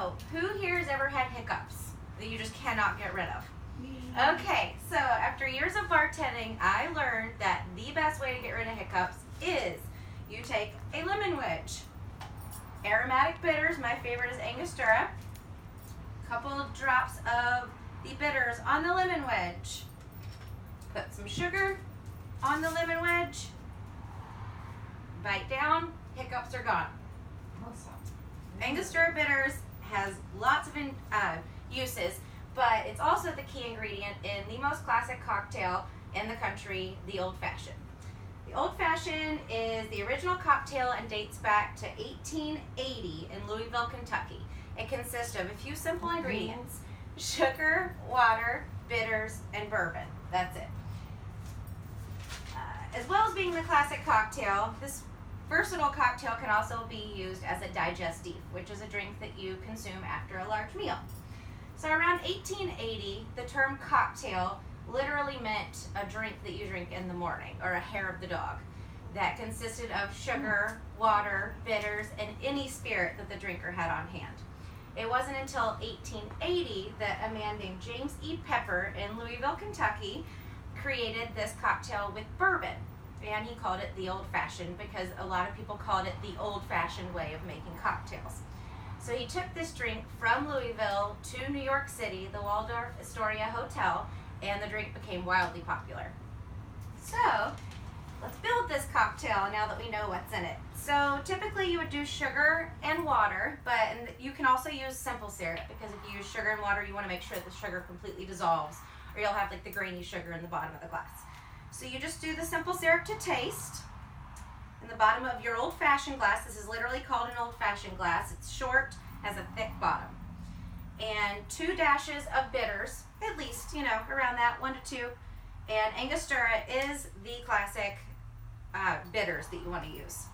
So, who here has ever had hiccups that you just cannot get rid of? Okay, so after years of bartending, I learned that the best way to get rid of hiccups is you take a lemon wedge, aromatic bitters, my favorite is Angostura, a couple of drops of the bitters on the lemon wedge, put some sugar on the lemon wedge, bite down, hiccups are gone. Awesome. Angostura bitters has lots of uses, but it's also the key ingredient in the most classic cocktail in the country, the Old Fashioned. The Old Fashioned is the original cocktail and dates back to 1880 in Louisville, Kentucky. It consists of a few simple ingredients: sugar, water, bitters, and bourbon. That's it. As well as being the classic cocktail, this versatile cocktail can also be used as a digestif, which is a drink that you consume after a large meal. So around 1880, the term cocktail literally meant a drink that you drink in the morning, or a hair of the dog, that consisted of sugar, water, bitters, and any spirit that the drinker had on hand. It wasn't until 1880 that a man named James E. Pepper in Louisville, Kentucky, created this cocktail with bourbon. And he called it the Old Fashioned because a lot of people called it the old fashioned way of making cocktails. So he took this drink from Louisville to New York City, the Waldorf Astoria Hotel, and the drink became wildly popular. So let's build this cocktail now that we know what's in it. So typically you would do sugar and water, and you can also use simple syrup, because if you use sugar and water, you want to make sure that the sugar completely dissolves, or you'll have like the grainy sugar in the bottom of the glass. So you just do the simple syrup to taste. In the bottom of your old-fashioned glass, this is literally called an old-fashioned glass. It's short, has a thick bottom. And 2 dashes of bitters, at least, around that, 1 to 2. And Angostura is the classic bitters that you want to use.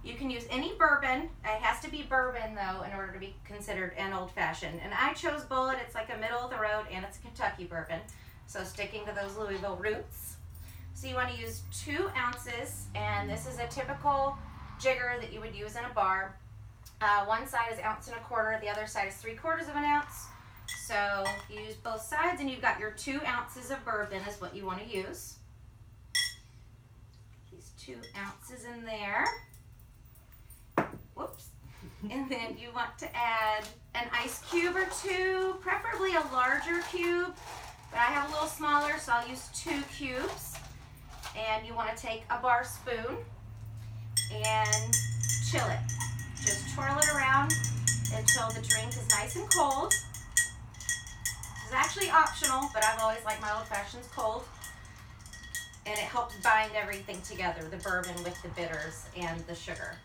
You can use any bourbon. It has to be bourbon, though, in order to be considered an old-fashioned. And I chose Bulleit. It's like a middle-of-the-road, and it's a Kentucky bourbon. So sticking to those Louisville roots. So you want to use 2 ounces, and this is a typical jigger that you would use in a bar. One side is 1.25 ounces, the other side is 3/4 of an ounce. So you use both sides, and you've got your 2 ounces of bourbon is what you want to use. These 2 ounces in there. Whoops. And then you want to add an ice cube or 2, preferably a larger cube, but I have a little smaller, so I'll use 2 cubes. And you want to take a bar spoon and chill it. Just twirl it around until the drink is nice and cold. It's actually optional, but I've always liked my Old Fashions cold. And it helps bind everything together, the bourbon with the bitters and the sugar.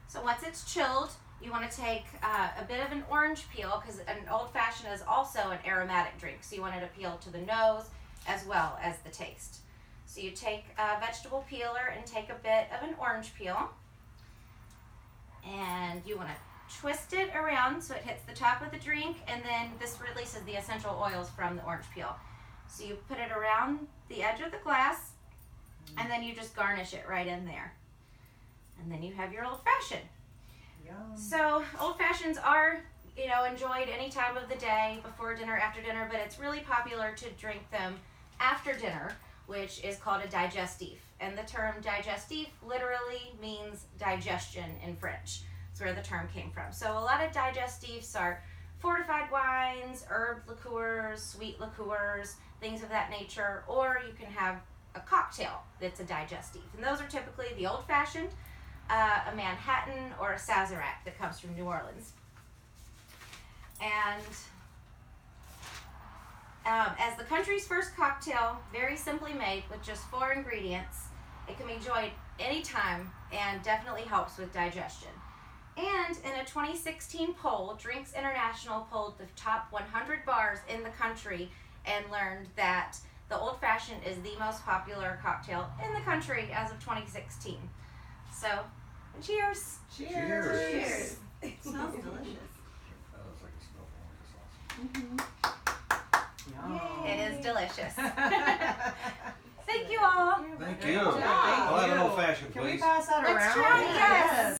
So once it's chilled, you want to take a bit of an orange peel, because an Old Fashioned is also an aromatic drink, so you want it to appeal to the nose as well as the taste. So you take a vegetable peeler and take a bit of an orange peel, and you want to twist it around so it hits the top of the drink, and then this releases the essential oils from the orange peel. So you put it around the edge of the glass, and then you just garnish it right in there. And then you have your Old Fashioned. Yum. So Old Fashions are, enjoyed any time of the day, before dinner, after dinner, but it's really popular to drink them after dinner, which is called a digestif. And the term digestif literally means digestion in French. That's where the term came from. So a lot of digestifs are fortified wines, herb liqueurs, sweet liqueurs, things of that nature, or you can have a cocktail that's a digestif. And those are typically the Old Fashioned, a Manhattan, or a Sazerac that comes from New Orleans. And as the country's first cocktail, very simply made with just 4 ingredients, it can be enjoyed anytime and definitely helps with digestion. And in a 2016 poll, Drinks International polled the top 100 bars in the country and learned that the Old Fashioned is the most popular cocktail in the country as of 2016. So, cheers! Cheers. Cheers. It smells delicious. That looks like it smells Mm-hmm. Yum. It is delicious. Thank you all. Thank Good you. job. I'll have an Thank old fashioned, Can we please. pass that Let's around? try, yes.